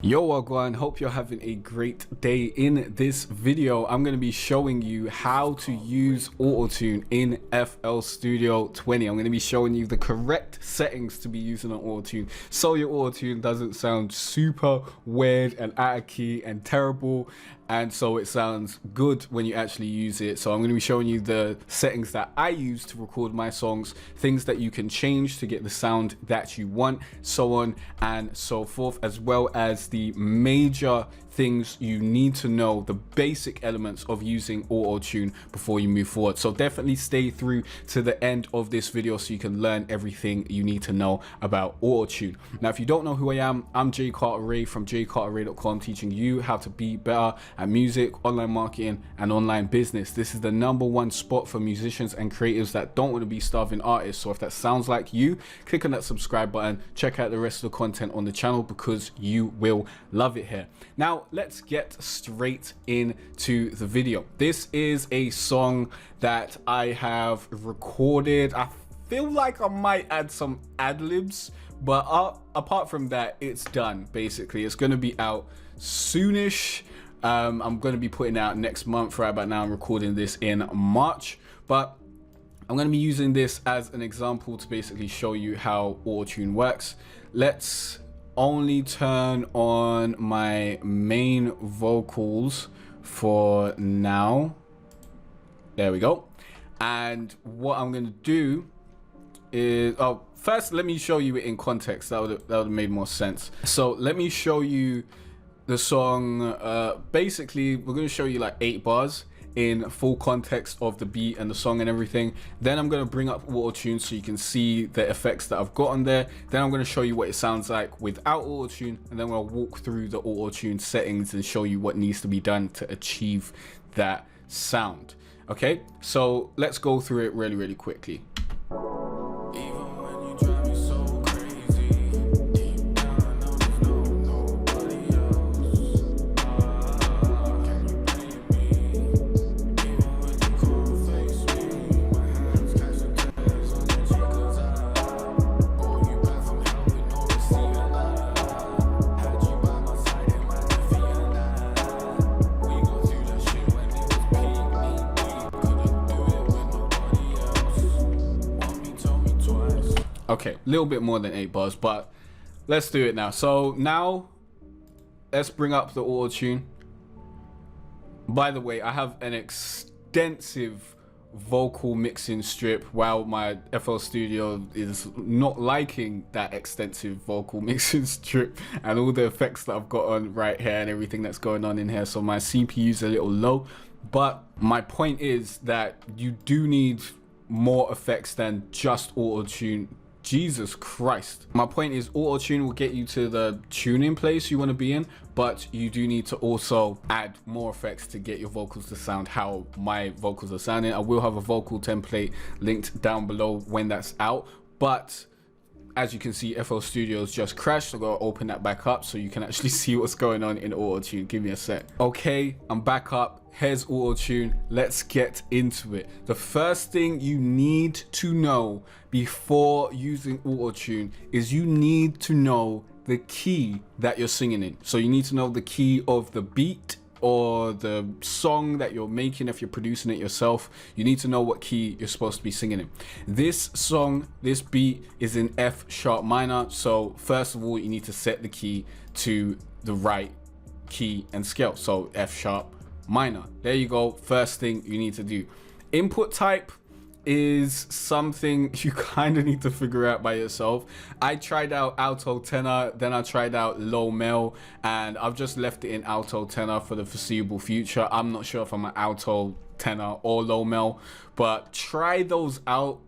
Yo, Wagwan, hope you're having a great day. In this video, I'm going to be showing you how to use AutoTune in FL Studio 20. I'm going to be showing you the correct settings to be using on AutoTune so your AutoTune doesn't sound super weird and out of key and terrible, and so it sounds good when you actually use it. So I'm going to be showing you the settings that I use to record my songs, things that you can change to get the sound that you want, so on and so forth, as well as the major things you need to know, the basic elements of using AutoTune before you move forward. So definitely stay through to the end of this video so you can learn everything you need to know about AutoTune. Now, if you don't know who I am, I'm Jay Carter Ray from jcarterray.com, teaching you how to be better at music, online marketing, and online business. This is the #1 spot for musicians and creatives that don't want to be starving artists. So if that sounds like you, click on that subscribe button, check out the rest of the content on the channel because you will love it here. Now, let's get straight into the video. This is a song that I have recorded. I feel like I might add some ad-libs, but apart from that, it's done. Basically, it's going to be out soonish. I'm going to be putting out next month. Right about now, I'm recording this in March, but I'm going to be using this as an example to basically show you how AutoTune works. Let's only turn on my main vocals for now. There we go. And what I'm going to do is, first let me show you it in context. That would have made more sense. So let me show you the song. Basically, we're going to show you like 8 bars in full context of the beat and the song and everything. Then I'm going to bring up AutoTune so you can see the effects that I've got on there. Then I'm going to show you what it sounds like without AutoTune, and then we'll walk through the AutoTune settings and show you what needs to be done to achieve that sound. Okay, so let's go through it really quickly. Okay, a little bit more than 8 bars, but let's do it now. So now let's bring up the AutoTune. By the way, I have an extensive vocal mixing strip, while my FL Studio is not liking that extensive vocal mixing strip and all the effects that I've got on right here and everything that's going on in here. So my CPU is a little low, but my point is that you do need more effects than just AutoTune. Jesus Christ. My point is AutoTune will get you to the tuning place you want to be in, but you do need to also add more effects to get your vocals to sound how my vocals are sounding. I will have a vocal template linked down below when that's out, but as you can see, FL Studio's just crashed. I'm gonna open that back up so you can actually see what's going on in AutoTune. Give me a sec. Okay, I'm back up. Here's AutoTune. Let's get into it. The first thing you need to know before using AutoTune is you need to know the key that you're singing in. So you need to know the key of the beat or the song that you're making. If you're producing it yourself, you need to know what key you're supposed to be singing in. This song, this beat is in F sharp minor. So first of all, you need to set the key to the right key and scale. So F sharp minor. There you go. First thing you need to do. Input type is something you kind of need to figure out by yourself. I tried out alto tenor, then I tried out low mel, and I've just left it in alto tenor for the foreseeable future. I'm not sure if I'm an alto tenor or low mel, but try those out.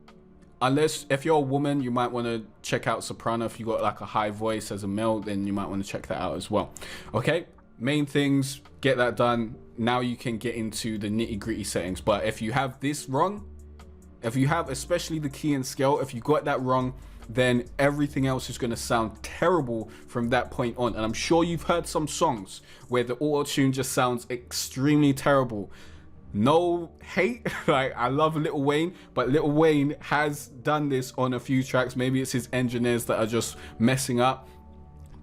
Unless if you're a woman, you might want to check out soprano. If you got like a high voice as a male, then you might want to check that out as well. Okay, main things, get that done. Now you can get into the nitty-gritty settings. But if you have this wrong, if you have especially the key and scale, if you got that wrong, then everything else is going to sound terrible from that point on. And I'm sure you've heard some songs where the AutoTune just sounds extremely terrible. No hate, like I love Lil Wayne, but Lil Wayne has done this on a few tracks. Maybe it's his engineers that are just messing up.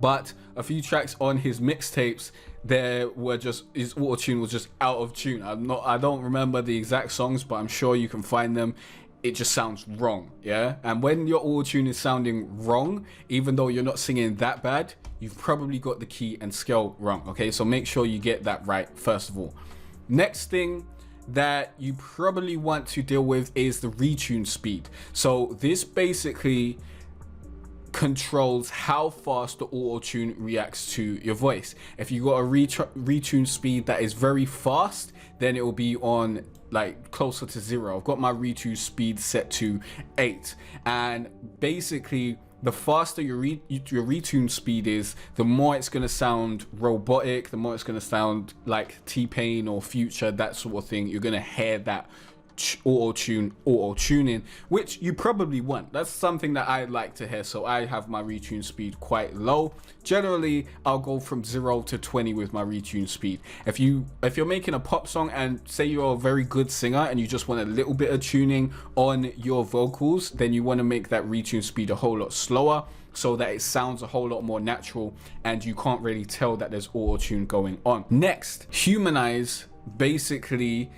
But a few tracks on his mixtapes, there were just, his auto-tune was just out of tune. I don't remember the exact songs, but I'm sure you can find them. It just sounds wrong, yeah? And when your auto-tune is sounding wrong, even though you're not singing that bad, you've probably got the key and scale wrong, okay? So make sure you get that right, first of all. Next thing that you probably want to deal with is the retune speed. So this basically controls how fast the auto-tune reacts to your voice. If you got a retune speed that is very fast, then it will be on like closer to 0. I've got my retune speed set to 8, and basically the faster your retune speed is, the more it's going to sound robotic, the more it's going to sound like T-Pain or Future, that sort of thing. You're going to hear that auto-tuning, which you probably want. That's something that I like to hear, so I have my retune speed quite low. Generally, I'll go from 0 to 20 with my retune speed. If you're making a pop song and say you're a very good singer and you just want a little bit of tuning on your vocals, then you want to make that retune speed a whole lot slower so that it sounds a whole lot more natural and you can't really tell that there's auto-tune going on. Next, humanize basically,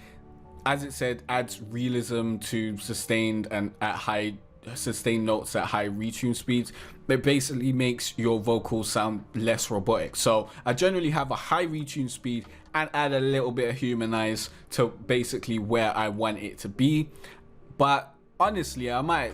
as it said, adds realism to sustained and at high sustained notes at high retune speeds. It basically makes your vocals sound less robotic. So I generally have a high retune speed and add a little bit of humanize to basically where I want it to be. But honestly, I might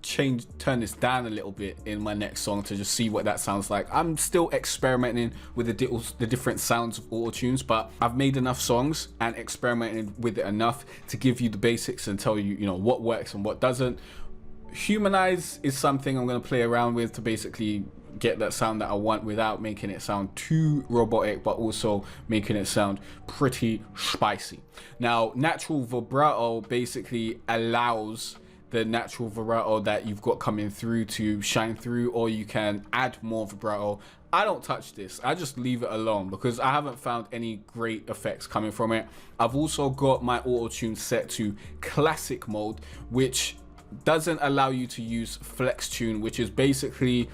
turn this down a little bit in my next song to just see what that sounds like. I'm still experimenting with the different sounds of auto-tunes, but I've made enough songs and experimented with it enough to give you the basics and tell you, what works and what doesn't. Humanize is something I'm going to play around with to basically get that sound that I want without making it sound too robotic, but also making it sound pretty spicy. Now, natural vibrato basically allows the natural vibrato that you've got coming through to shine through, or you can add more vibrato. I don't touch this, I just leave it alone because I haven't found any great effects coming from it. I've also got my auto-tune set to classic mode, which doesn't allow you to use flex tune, which is basically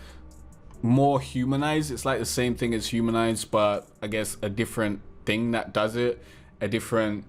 more humanized. It's like the same thing as humanized, but I guess a different thing that does it, a different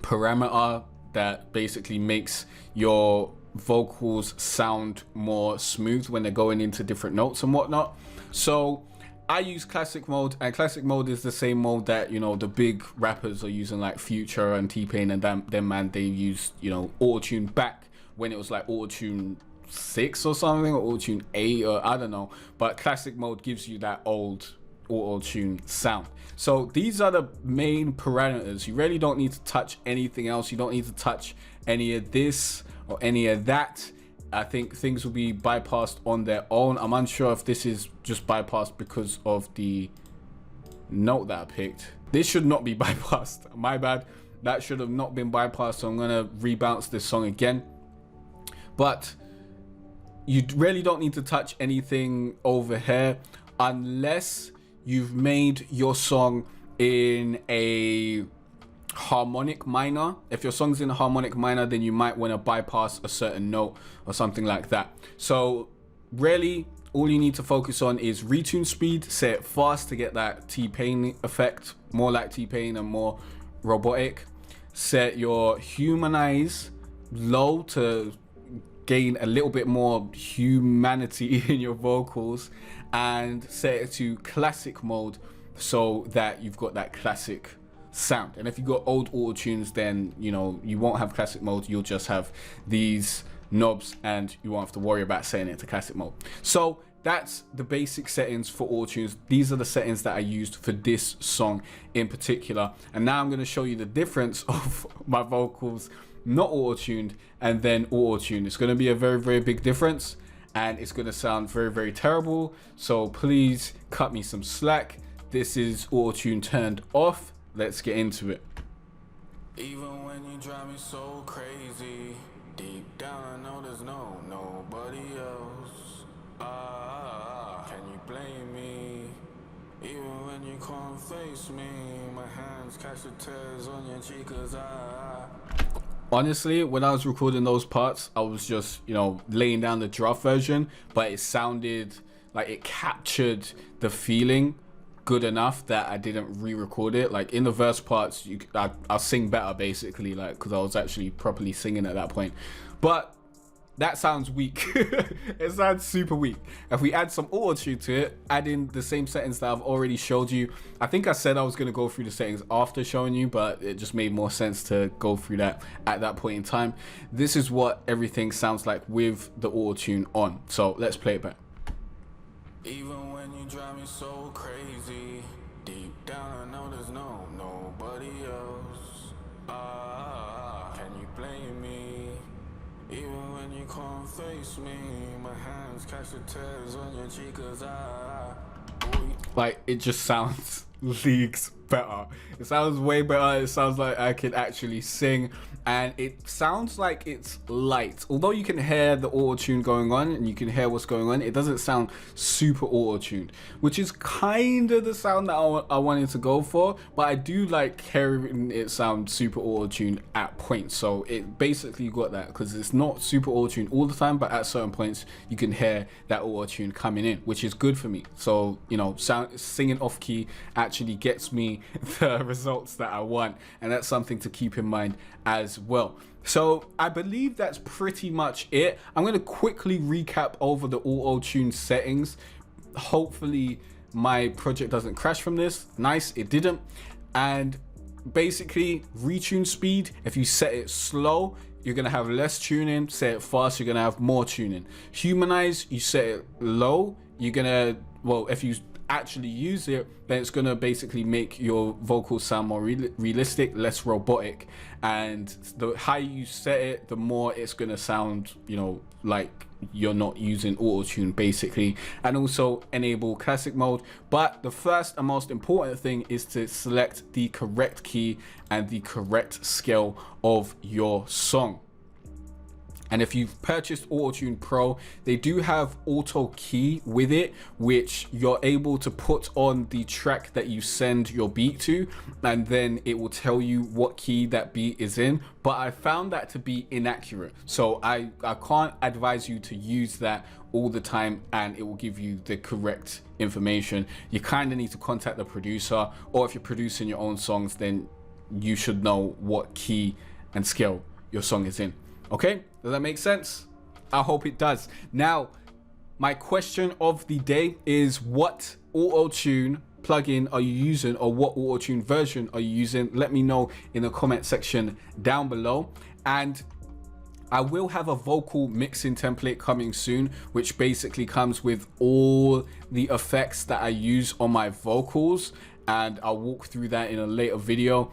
parameter that basically makes your vocals sound more smooth when they're going into different notes and whatnot. So I use classic mode, and classic mode is the same mode that the big rappers are using, like Future and T-Pain and them, man. They used auto-tune back when it was like auto-tune 6 or something, or auto-tune 8, or I don't know, but classic mode gives you that old auto-tune sound. So these are the main parameters. You really don't need to touch anything else. You don't need to touch any of this or any of that. I think things will be bypassed on their own. I'm unsure if this is just bypassed because of the note that I picked. This should not be bypassed, my bad. That should have not been bypassed, so I'm gonna rebounce this song again. But you really don't need to touch anything over here unless you've made your song in a harmonic minor. If your song's in a harmonic minor, then you might want to bypass a certain note or something like that. So really, all you need to focus on is retune speed, set it fast to get that T-Pain effect, more like T-Pain and more robotic. Set your humanize low to gain a little bit more humanity in your vocals, and set it to classic mode so that you've got that classic sound. And if you've got old auto tunes, then you won't have classic mode, you'll just have these knobs and you won't have to worry about setting it to classic mode. So that's the basic settings for auto tunes. These are the settings that I used for this song in particular, and now I'm going to show you the difference of my vocals not auto-tuned and then auto-tuned. It's going to be a very, very big difference, and it's going to sound very, very terrible. So please cut me some slack. This is auto-tune turned off. Let's get into it. Even when you drive me so crazy, deep down I know there's nobody else. Can you blame me? Even when you can't face me, my hands catch the tears on your cheek, 'cause Honestly, when I was recording those parts, I was just, laying down the draft version, but it sounded like it captured the feeling good enough that I didn't re-record it. Like in the verse parts, I'll sing better basically, like because I was actually properly singing at that point. But that sounds weak. It sounds super weak. If we add some auto-tune to it, add in the same settings that I've already showed you. I think I said I was going to go through the settings after showing you, but it just made more sense to go through that at that point in time. This is what everything sounds like with the auto-tune on. So let's play it back. Even when you drive me so crazy, deep down I know there's nobody else. Can you blame me? Even when you come face me, my hands catch the tears on your cheek, 'cause like it just sounds leagues better. It sounds way better. It sounds like I can actually sing, and it sounds like it's light. Although you can hear the auto-tune going on and you can hear what's going on, it doesn't sound super auto-tuned, which is kind of the sound that I wanted to go for. But I do like hearing it sound super auto-tuned at points. So it basically got that, because it's not super auto-tuned all the time, but at certain points you can hear that auto-tune coming in, which is good for me. So, you know, singing off key actually gets me the results that I want, and that's something to keep in mind as well. So I believe that's pretty much it. I'm going to quickly recap over the auto-tune settings. Hopefully my project doesn't crash from this. Nice, it didn't. And basically, retune speed, if you set it slow, you're going to have less tuning. Set it fast, you're going to have more tuning. Humanize, you set it low, you're going to, well, if you actually use it, then it's going to basically make your vocals sound more realistic, less robotic. And the higher you set it, the more it's going to sound, you know, like you're not using auto-tune basically. And also enable classic mode. But the first and most important thing is to select the correct key and the correct scale of your song. And if you've purchased AutoTune Pro, they do have auto key with it, which you're able to put on the track that you send your beat to, and then it will tell you what key that beat is in. But I found that to be inaccurate, so I can't advise you to use that all the time and it will give you the correct information. You kind of need to contact the producer, or if you're producing your own songs, then you should know what key and scale your song is in. Okay, does that make sense? I hope it does. Now, my question of the day is, what auto-tune plugin are you using, or what auto-tune version are you using? Let me know in the comment section down below. And I will have a vocal mixing template coming soon, which basically comes with all the effects that I use on my vocals, and I'll walk through that in a later video.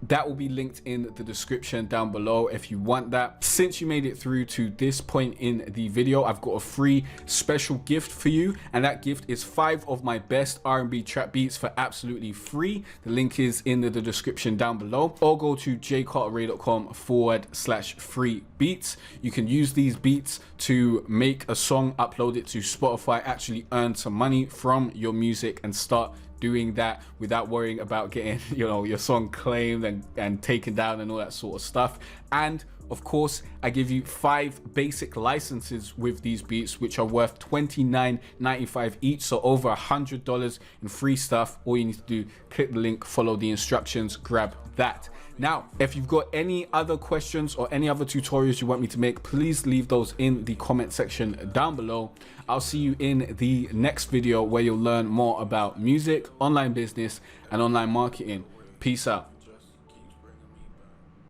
That will be linked in the description down below if you want that. Since you made it through to this point in the video, I've got a free special gift for you, and that gift is 5 of my best R&B trap beats for absolutely free. The link is in the description down below, or go to jcarterray.com/free beats. You can use these beats to make a song, upload it to Spotify, actually earn some money from your music, and start doing that without worrying about getting, you know, your song claimed and taken down and all that sort of stuff. And of course, I give you 5 basic licenses with these beats, which are worth $29.95 each, so over $100 in free stuff. All you need to do, click the link, follow the instructions, grab that. Now, if you've got any other questions or any other tutorials you want me to make, please leave those in the comment section down below. I'll see you in the next video, where you'll learn more about music, online business, and online marketing. Peace out.